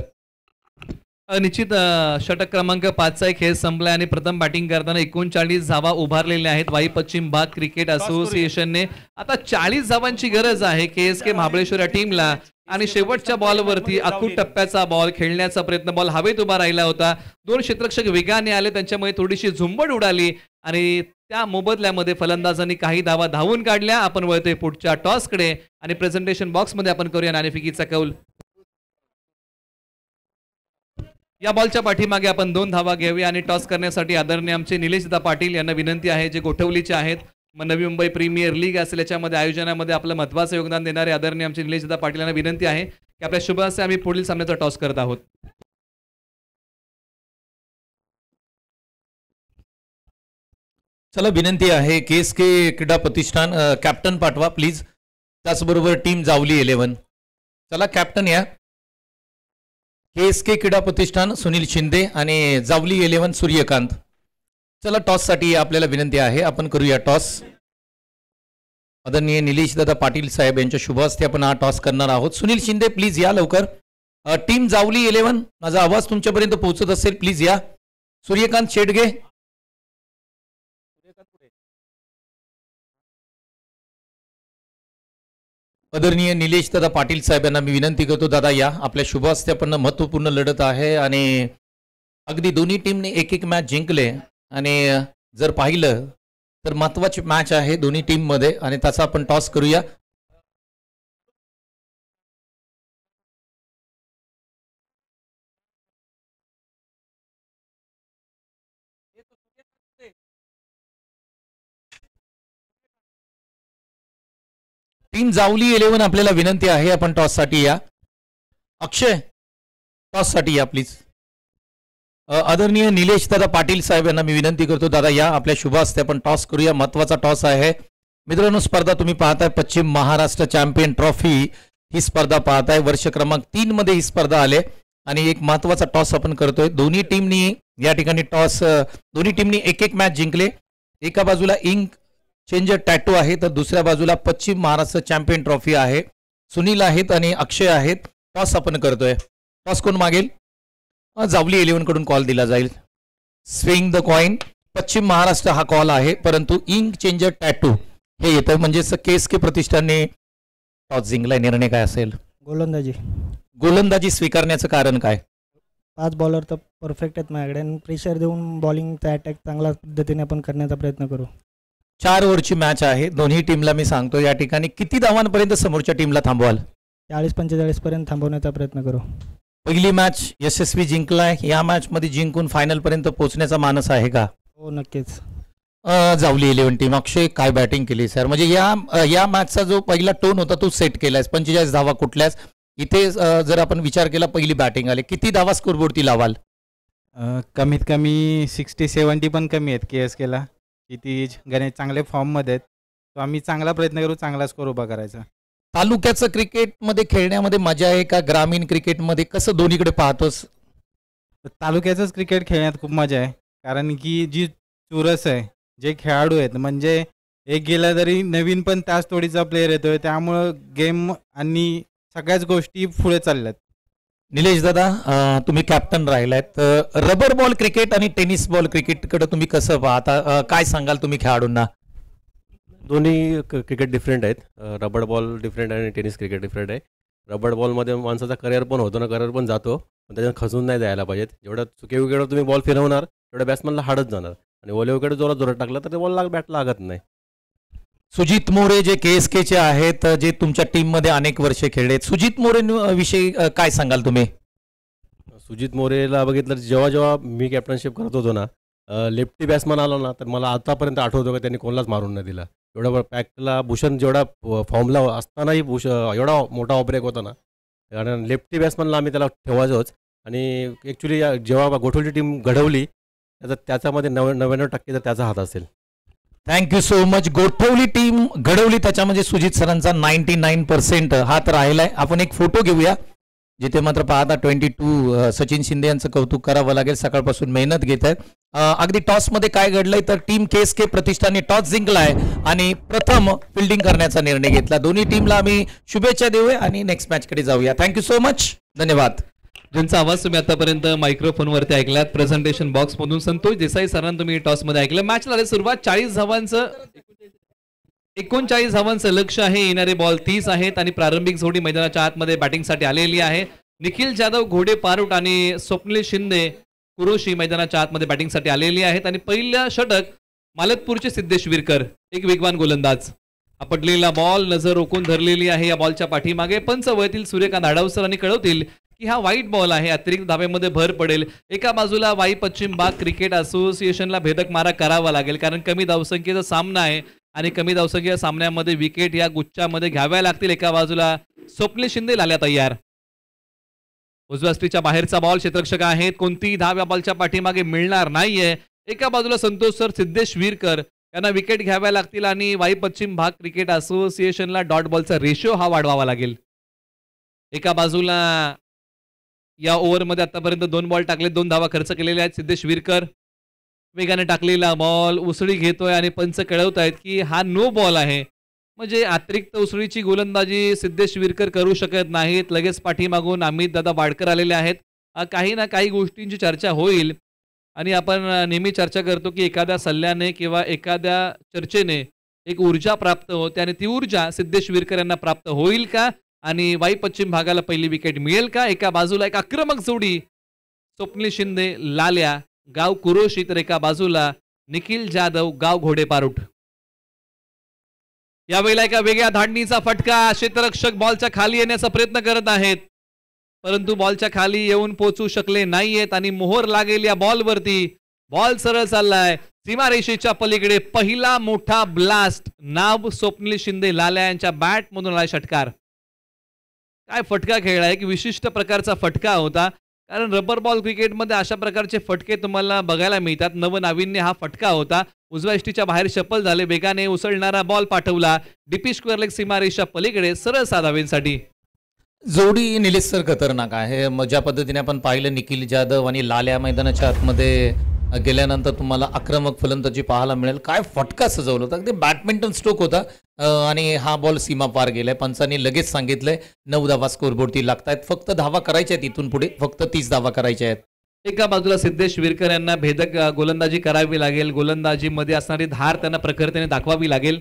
S2: निश्चित षटक क्रमांक 5चा खेळ संपलाय आणि प्रथम बॅटिंग करताना 39 धावा उभारलेल्या आहेत वाई पश्चिम भाग क्रिकेट असोसिएशनने. आता 40 धावांची गरज आहे KSK महाबळेश्वर या टीमला आणि शेवटच्या बॉलवरती अखूट टप्प्याचा बॉल खेळण्याचा प्रयत्न, बॉल हवेत उभा राहिला होता. 2 क्षेत्ररक्षक वेगाने आले, त्यांच्यामुळे थोडीशी झुंबड उडाली आणि त्या मोबदल्यामध्ये फलंदाजांनी काही धावा धावून काढल्या. आपण वळतोय पुढच्या टॉसकडे आणि प्रेझेंटेशन बॉक्समध्ये आपण करूया नाणेफेकीचा कौल. या बॉलच्या पाठीमागे आपण 2 धावा घेऊया आणि टॉस करण्यासाठी आदरणीय आमचे निलेशदा पाटील यांना विनंती आहे, जे गोठवलीचे आहेत. मग नवी मुंबई प्रीमियर लीग असेल याच्यामध्ये आयोजनामध्ये आपलं महत्त्वाचं योगदान देणारे आदरणीय आमचे निलेशदा पाटील यांना विनंती आहे की आपल्या शुभ हस्ते आम्ही पुढील सामन्याचा टॉस करत आहोत.
S1: चला, विनंती आहे KSK क्रीडा प्रतिष्ठान कॅप्टन पाठवा प्लीज. त्याचबरोबर टीम जावली 11. चला कॅप्टन या. KSK क्रीडा प्रतिष्ठान सुनील शिंदे आणि जावली 11 सूर्यकांत. चला टॉस साठी आपल्याला विनंती आहे, आपण करूया टॉस. आदरणीय निलेश दादा पाटील साहेब यांच्या शुभ हस्ते आपण हा टॉस करणार आहोत. सुनील शिंदे प्लीज या लवकर. टीम जावली 11, माझा आवाज तुमच्यापर्यंत पोहोचत असेल प्लीज या. सूर्यकांत शेडगे. आदरणीय निलेश दादा पाटील साहेब यांना मी विनंती करतो, दादा या. आपल्या शुभ हस्ते आपण महत्त्वपूर्ण लढत आहे आणि अगदी दोन्ही टीमने एक मॅच जिंकले आणि जर पाहिलं तर महत्त्वाची मॅच आहे दोन्ही टीम मध्ये आणि त्याचा आपण टॉस करूया. टीम जावली 11 आपल्याला विनंती आहे, आपण टॉस साठी या. अक्षय टॉस साठी या प्लीज. आदरणीय निलेश दादा पाटील साहेब यांना मी विनंती करतो, दादा या. आपल्या शुभ हस्ते आपण टॉस करूया. महत्वाचा टॉस आहे मित्रांनो. स्पर्धा तुम्ही पाहताय पश्चिम महाराष्ट्र चॅम्पियन ट्रॉफी ही स्पर्धा पाहताय. वर्ष क्रमांक 3 मध्ये ही स्पर्धा आले आणि एक महत्वाचा टॉस आपण करतोय. दोन्ही टीमनी या ठिकाणी दोन्ही टीमनी एक मॅच जिंकले. एका बाजूला इंक चेंजर टॅटू आहे तर दुसऱ्या बाजूला पश्चिम महाराष्ट्र चॅम्पियन ट्रॉफी आहे. सुनील आहेत आणि अक्षय आहेत. टॉस आपण करतोय. टॉस कोण मागेल? जावली 11 कडून कॉल दिला जाईल. Swing the coin. पश्चिम महाराष्ट्र हा कॉल आहे, परंतु इंक चेंजर टॅटू हे येतं. म्हणजे KSK प्रतिष्ठानने टॉस जिंकलाय. निर्णय काय असेल? गोलंदाजी स्वीकारण्याचं कारण काय?
S3: 5 बॉलर तर परफेक्ट आहेत माझ्याकडे आणि प्रेशर देऊन बॉलिंगचा अटॅक चांगल्या पद्धतीने आपण करण्याचा प्रयत्न करू.
S1: 4 ओव्हरची मॅच आहे. दोन्ही टीमला मी सांगतो या ठिकाणी किती धावांपर्यंत समोरच्या टीमला थांबवाल?
S3: 40-45 पर्यंत थांबवण्याचा प्रयत्न करू.
S1: पहिली मॅच यशस्वी जिंकलाय. या मॅच मध्ये जिंकून फायनल पर्यंत पोहोचण्याचा मानस आहे का?
S3: हो नक्कीच.
S1: जावली 11 टीम. अक्षय काय बॅटिंग केली सर. म्हणजे या मॅचचा जो पहिला टोन होता तो सेट केलाय. 45 धावा कुठल्याच. इथे जर आपण विचार केला पहिली बॅटिंग आली, किती धावा स्कोरबोर्डती लावाल?
S4: कमीत कमी 60-70 पण कमी आहेत KSKला. किती गणेश चांगले फॉर्ममध्ये आहेत, तो आम्ही चांगला प्रयत्न करू चांगला स्कोर उभा करायचा.
S1: तालुक्याचं क्रिकेटमध्ये खेळण्यामध्ये मजा आहे का ग्रामीण क्रिकेटमध्ये? कसं दोन्हीकडे पाहतोस?
S4: तर तालुक्याचंच क्रिकेट खेळण्यात खूप मजा आहे, कारण की जी चुरस आहे, जे खेळाडू आहेत, म्हणजे एक गेला तरी नवीन पण त्याच तोडीचा प्लेयर येतोय, त्यामुळं गेम आणि सगळ्याच गोष्टी पुढे चालल्यात.
S1: निलेश दादा, तुम्ही कॅप्टन राहिलात. रबर बॉल क्रिकेट आणि टेनिस बॉल क्रिकेटकडे तुम्ही कसं पाहता? काय सांगाल तुम्ही खेळाडूंना?
S5: दोन्ही क्रिकेट डिफरंट आहेत. रबर बॉल डिफरंट आहे आणि टेनिस क्रिकेट डिफरंट आहे. रबर बॉलमध्ये माणसाचा करिअर पण होतो ना, करिअर पण जातो, पण त्याच्यात खचून नाही जायला पाहिजेत. जेवढ्या चुके विकेटवर तुम्ही बॉल फिरवणार तेवढ्या बॅट्समॅनला हाडत जाणार, आणि ओले विकेट जोरात जोरात टाकला तर ते बॉल बॅट लागत नाही.
S1: सुजित मोरे जे KSK चे आहेत, जे तुमच्या टीममध्ये अनेक वर्षे खेळले, सुजित मोरे विषयी काय सांगाल तुम्ही?
S5: सुजित मोरेला बघितलं तर जेव्हा जेव्हा मी कॅप्टनशिप करत होतो ना, लेफ्टी बॅट्समन आला ना, तर मला आतापर्यंत आठवतो का त्यांनी कोणालाच मारून नाही दिला. एवढा पॅकला भूषण जेवढा फॉर्मला असतानाही एवढा मोठा ऑब्रेक होता ना, कारण लेफ्टी बॅट्समनला आम्ही त्याला ठेवायचोच. आणि ॲक्च्युली जेव्हा गोठवली टीम घडवली त्याच्यामध्ये 99% तर त्याचा हात असेल.
S1: Thank you so much. गोठवली टीम घडवली, त्याच्यामध्ये सुजित सरांचा 99% हात राहिलाय. आपण एक फोटो घेऊया, जिथे मात्र पाहता 22 सचिन शिंदे यांचं कौतुक करावं लागेल. सकाळपासून मेहनत घेत आहेत. अगदी टॉसमध्ये काय घडलंय तर टीम KSK प्रतिष्ठाने टॉस जिंकलाय आणि प्रथम फिल्डिंग करण्याचा निर्णय घेतला. दोन्ही टीमला आम्ही शुभेच्छा देऊया आणि नेक्स्ट मॅचकडे जाऊया. थँक्यू सो मच, धन्यवाद.
S2: ज्यांचा आवाज तुम्ही आतापर्यंत मायक्रोफोनवरती ऐकलात, प्रेझेंटेशन बॉक्स मधून संतोष देसाई सरांना तुम्ही टॉस मध्ये ऐकलं. मॅच झाली सुरुवात. 39 धावांचं लक्ष्य आहे. येणारे बॉल 30 आहेत आणि प्रारंभिक जोडी मैदानाच्या आतमध्ये बॅटिंगसाठी आलेली आहे. निखिल जाधव, घोडे पारुट आणि स्वप्नील शिंदे कुरोशी मैदानाच्या आतमध्ये बॅटिंगसाठी आलेली आहेत. आणि पहिल्या षटक मालतपूरचे सिद्धेश विरकर, एक वेगवान गोलंदाज. आपटलेला बॉल नजर रोखून धरलेली आहे. या बॉलच्या पाठीमागे पंच वळतील सूर्यकांत आडावसर आणि कळवतील की हा वाईट बॉल आहे. अतिरिक्त धाब्यामध्ये भर पडेल. एका बाजूला वाई पश्चिम भाग क्रिकेट असोसिएशनला भेदक मारा करावा लागेल, कारण कमी धावसंख्येचा सामना आहे आणि कमी धावसंख्येच्या सामन्यामध्ये विकेट या गुच्छामध्ये घ्याव्या लागतील. एका बाजूला स्वप्नील शिंदे लाल्या तयार. उजव्या स्ट्रीच्या बाहेरचा बॉल, क्षेत्ररक्षक आहेत, कोणतीही धाव या बॉलच्या पाठीमागे मिळणार नाहीये. एका बाजूला संतोष सर, सिद्धेश विरकर यांना विकेट घ्याव्या लागतील आणि वाई पश्चिम भाग क्रिकेट असोसिएशनला डॉट बॉलचा रेशो हा वाढवावा लागेल. एका बाजूला या ओव्हरमध्ये आतापर्यंत 2 बॉल टाकले, 2 धावा खर्च केलेल्या आहेत. सिद्धेश विरकर वेगाने टाकलेला बॉल उसळी घेतोय आणि पंच कळवत आहेत की हा नो बॉल आहे. म्हणजे अतिरिक्त उसळीची गोलंदाजी सिद्धेश विरकर करू शकत नाहीत. लगेच पाठीमागून अमित दादा वाडकर आलेले आहेत. काही ना काही गोष्टींची चर्चा होईल आणि आपण नेहमी चर्चा करतो की एखाद्या सल्ल्याने किंवा एखाद्या चर्चेने एक ऊर्जा प्राप्त होते आणि ती ऊर्जा सिद्धेश विरकर यांना प्राप्त होईल का आणि वाई पश्चिम भागाला पहिली विकेट मिळेल का? एका बाजूला एक आक्रमक जोडी स्वप्नील शिंदे लाल्या गाव कुरोशी, तर एका बाजूला निखिल जाधव गाव घोडे पारुट. यावेळेला एका वेगळ्या धाडणीचा फटका. क्षेत्ररक्षक बॉलच्या खाली येण्याचा प्रयत्न करत आहेत, परंतु बॉलच्या खाली येऊन पोहोचू शकले नाहीयेत आणि मोहर लागेल या बॉलवरती. बॉल सरळ चाललाय सीमारेषेच्या पलीकडे. पहिला मोठा ब्लास्ट. नाव स्वप्नील शिंदे लाल्या यांच्या बॅट मधून आला षटकार. काय फटका खेळला, एक विशिष्ट प्रकारचा फटका होता, कारण रबर बॉल क्रिकेटमध्ये अशा प्रकारचे फटके तुम्हाला बघायला मिळतात. नवनाविन्य हा फटका होता. उजव्या इष्टीच्या बाहेर शपल झाले. वेगाने उसळणारा बॉल पाठवला डीपी स्क्वेअर लेग सीमारेषा पलीकडे सरळ साधावेसाठी.
S1: जोडी निलेश सर खतरनाक आहे. ज्या पद्धतीने आपण पाहिलं निखिल जाधव आणि लाल्या मैदानाच्या आतमध्ये गेल्यानंतर तुम्हाला आक्रमक फलंदाजी पाहायला मिळेल. काय फटका सजवला होता, अगदी बॅडमिंटन स्ट्रोक होता आणि हा बॉल सीमा पार गेलाय. पंचांनी लगेच सांगितलंय 9 धावा स्कोरबोर्डती लागतायत. फक्त धावा करायच्या आहेत, इथून पुढे फक्त 30 धावा करायच्या आहेत.
S2: एका बाजूला सिद्धेश विरकर यांना भेदक गोलंदाजी करावी लागेल. गोलंदाजीमध्ये असणारी धार त्यांना प्रखरतेने दाखवावी लागेल.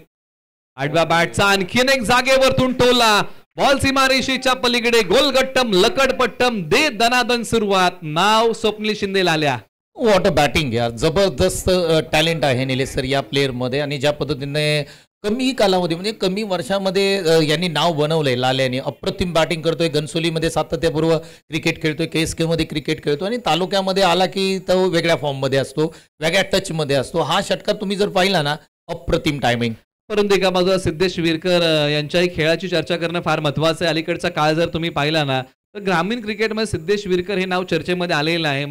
S2: आडव्या बॅटचा आणखीन एक जागेवरतून टोला. बॉल सीमारेषेच्या पलीकडे. गोलगट्टम लकडपट्टम दे दनादन सुरुवात. नाव स्वप्नील शिंदे लाल्या.
S1: वॉट अ बॅटिंग यार, जबरदस्त टॅलेंट आहे निलेश सर या प्लेअरमध्ये. आणि ज्या पद्धतीने कमी कालावधी म्हणजे कमी वर्षामध्ये यांनी नाव बनवलंय लाल्याने. अप्रतिम बॅटिंग करतोय. घनसोलीमध्ये सातत्यपूर्व क्रिकेट खेळतोय, KSK मध्ये क्रिकेट खेळतोय आणि तालुक्यामध्ये आला की तो वेगळ्या फॉर्ममध्ये असतो, वेगळ्या टचमध्ये असतो. हा षटकार तुम्ही जर पाहिला ना, अप्रतिम टायमिंग.
S2: परंतु एका बाजूला सिद्धेश विरकर यांच्याही खेळाची चर्चा करणं फार महत्वाचं आहे. अलीकडचा काळ जर तुम्ही पाहिला ना, तर ग्रामीण क्रिकेटमध्ये सिद्धेश विरकर हे नाव चर्चेमध्ये आलेलं आहे.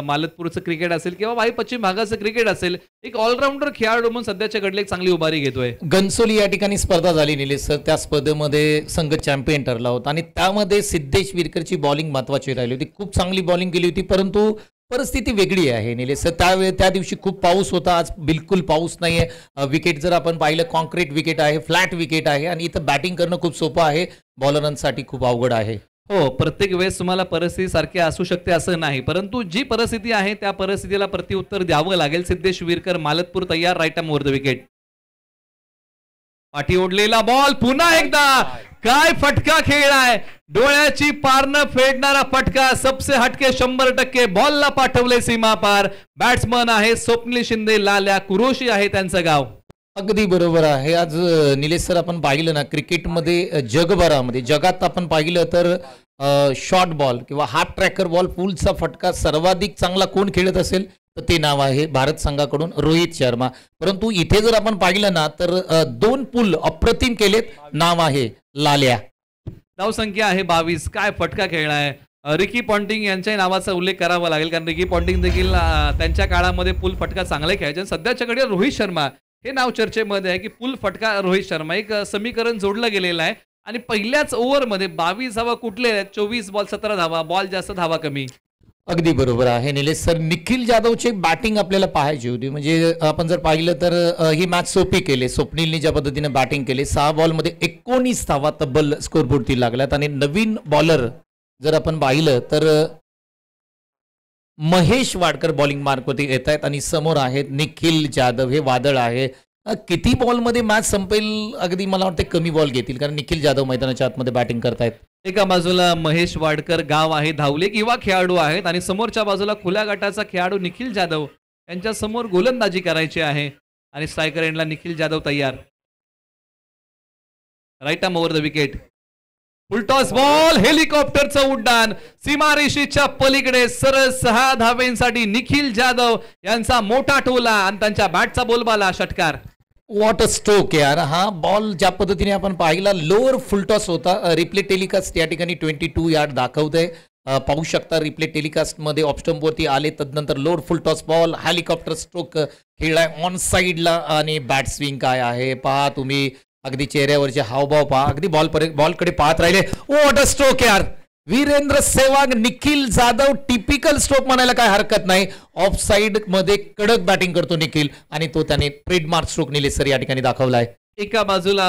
S2: मालतपूरचं क्रिकेट असेल किंवा वाई पश्चिम भागाचं क्रिकेट असेल, एक ऑलराऊंडर खेळाडू म्हणून सध्याच्या घडले एक चांगली उभारी घेतोय.
S1: घनसोली या ठिकाणी स्पर्धा झाली निलेश सर. त्या स्पर्धेमध्ये संघ चॅम्पियन ठरला होता आणि त्यामध्ये सिद्धेश विरकरची बॉलिंग महत्वाची राहिली होती. खूप चांगली बॉलिंग केली होती, परंतु परिस्थिती वेगळी आहे निलेश सर. त्या दिवशी खूप पाऊस होता, आज बिलकुल पाऊस नाही आहे. विकेट जर आपण पाहिलं कॉन्क्रीट विकेट आहे, फ्लॅट विकेट आहे आणि इथं बॅटिंग करणं खूप सोपं आहे, बॉलरांसाठी खूप अवघड आहे.
S2: हो, प्रत्येक वेळेस तुम्हाला परिस्थिती सारखी असू शकते असं नाही, परंतु जी परिस्थिती आहे त्या परिस्थितीला प्रत्युत्तर द्यावं लागेल. सिद्धेश विरकर मालतपूर तयार, right arm over the wicket. पाठी ओढलेला बॉल, पुन्हा एकदा काय फटका खेळलाय, डोळ्याची पारणं फेडणारा फटका, सबसे हटके 100% बॉलला पाठवले सीमा पार. बॅट्समन आहे स्वप्नील शिंदे, लाल्या कुरोशी आहे त्यांचं गाव.
S1: अगदी बरोबर आहे. आज निलेश सर आपण पाहिलं ना क्रिकेटमध्ये जगभरामध्ये जगात आपण पाहिलं तर शॉर्ट बॉल किंवा हाफ ट्रॅकर बॉल पुलचा फटका सर्वाधिक चांगला कोण खेळत असेल तर ते नाव आहे भारत संघाकडून रोहित शर्मा. परंतु इथे जर आपण पाहिलं ना तर 2 पुल अप्रतिम केलेत, नाव आहे लाल्या.
S2: धावसंख्या आहे 22. काय फटका खेळलाय. रिकी पॉन्टिंग यांच्या नावाचा उल्लेख करावा लागेल, कारण रिकी पॉन्टिंग देखील त्यांच्या काळामध्ये पुल फटका चांगले खेळायचे. सध्याच्याकडे रोहित शर्मा हे नाव चर्चेमध्ये आहे की पुल फटका रोहित शर्मा, एक समीकरण जोडलं गेलेलं आहे. आणि पहिल्याच ओव्हरमध्ये 22 धावा कुठले आहेत, 24 बॉल 17 धावा, बॉल जास्त धावा कमी.
S1: अगदी बरोबर आहे निलेश सर. निखिल जाधवची बॅटिंग आपल्याला पाहायची होती. म्हणजे आपण जर पाहिलं तर ही मॅच सोपी केली. स्वप्नीलनी ज्या पद्धतीने बॅटिंग केली, 6 बॉलमध्ये 19 धावा तब्बल स्कोरबोर्डती लागल्यात. आणि नवीन बॉलर जर आपण पाहिलं तर महेश वाडकर बॉलिंग मार्कवरती येत आहेत आणि समोर आहेत निखिल जाधव, हे वादळ आहे. किती बॉलमध्ये मॅच संपेल, अगदी मला वाटतं कमी बॉल घेतील, कारण निखिल जाधव मैदानाच्या आतमध्ये बॅटिंग करतायत.
S2: एका बाजूला महेश वाडकर गाव आहे, धावले किंवा खेळाडू आहेत, आणि समोरच्या बाजूला खुल्या गटाचा खेळाडू निखिल जाधव यांच्या समोर गोलंदाजी करायची आहे. आणि स्ट्रायकर एंडला निखिल जाधव तयार. Right arm over the wicket. Full toss ball, हेलिकॉप्टरचं उड्डाण, सीमारेषेच्या पलीकडे सरळ 6 धावेंसाठी निखिल जाधव यांचा मोठा टोला आणि त्यांच्या बॅटचा बोलबाला षटकार.
S1: वॉट अ स्ट्रोक यार. हा बॉल ज्या पद्धतीने आपण पाहिला लोअर फुलटॉस होता. रिप्ले टेलिकास्ट या ठिकाणी 22 यार्ड दाखवतंय. पाहू शकता रिप्ले टेलिकास्ट मध्ये ऑफस्टंपवरती आले, तदनंतर lower full toss ball, helicopter stroke खेळलाय ऑन साइडला. आणि बॅट स्विंग काय आहे पहा तुम्ही, अगदी चेहऱ्यावरचे हावभाव पहा, अगदी बॉलकडे पाहत राहिले. वॉट अ स्ट्रोक यार. वीरेंद्र सेहवाग, निखिल जाधव, टिपिकल स्ट्रोक म्हणायला काय हरकत नाही. ऑफ साइड मध्ये कडक बॅटिंग करतो निखिल आणि तो त्याने ट्रेडमार्क स्ट्रोक निलेश सर या ठिकाणी दाखवलाय.
S2: एका बाजूला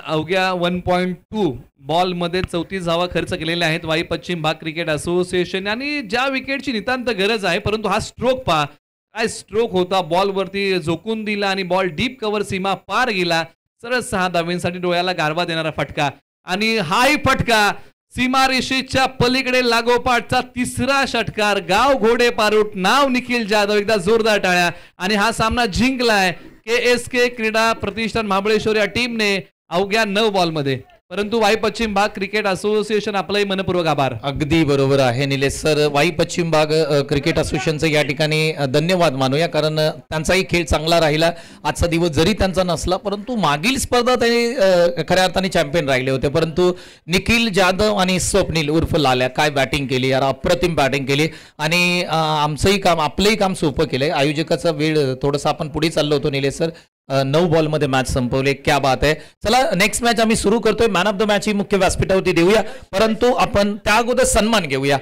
S2: अवघ्या 1.2 बॉल मध्ये 34 धावा खर्च केलेल्या आहेत वाई पश्चिम भाग क्रिकेट असोसिएशन. आणि ज्या विकेटची नितांत गरज आहे, परंतु हा स्ट्रोक पहा, काय स्ट्रोक होता. बॉलवरती झोकून दिला आणि बॉल डीप कव्हर सीमा पार गेला. सरळ 6 धावेंसाठी डोळ्याला गारवा देणारा फटका. आणि हाही फटका सीमारेषेच्या पलीकडे लागोपाठचा 3रा षटकार. गाव घोडे पारूट, नाव निखिल जाधव. एकदा जोरदार टाळ्या. आणि हा सामना जिंकलाय KSK क्रीडा प्रतिष्ठान महाबळेश्वर या टीमने अवघ्या 9 बॉलमध्ये. परंतु वाई पश्चिम भाग क्रिकेट असोसिएशन आपलाही मनपूर्वक आभार.
S1: अगदी बरोबर आहे निलेश सर. वाई पश्चिम भाग क्रिकेट असोसिएशनचं या ठिकाणी धन्यवाद मानूया, कारण त्यांचाही खेळ चांगला राहिला. आजचा दिवस जरी त्यांचा नसला, परंतु मागील स्पर्धा ते खऱ्या अर्थाने चॅम्पियन राहिले होते. परंतु निखिल जाधव आणि स्वप्नील उर्फ लाल्या काय बॅटिंग केली यार, अप्रतिम बॅटिंग केली. आणि आपलंही काम सोपं केलंय. आयोजकाचा वेळ थोडंसं आपण पुढे चाललो होतो निलेश सर. 9 बॉलमध्ये मॅच संपवले, क्या बात आहे. चला नेक्स्ट मॅच आम्ही सुरू करतोय. मॅन ऑफ द मॅच ही मुख्य व्यासपीठावरती देऊया, परंतु आपण त्या अगोदर सन्मान घेऊया.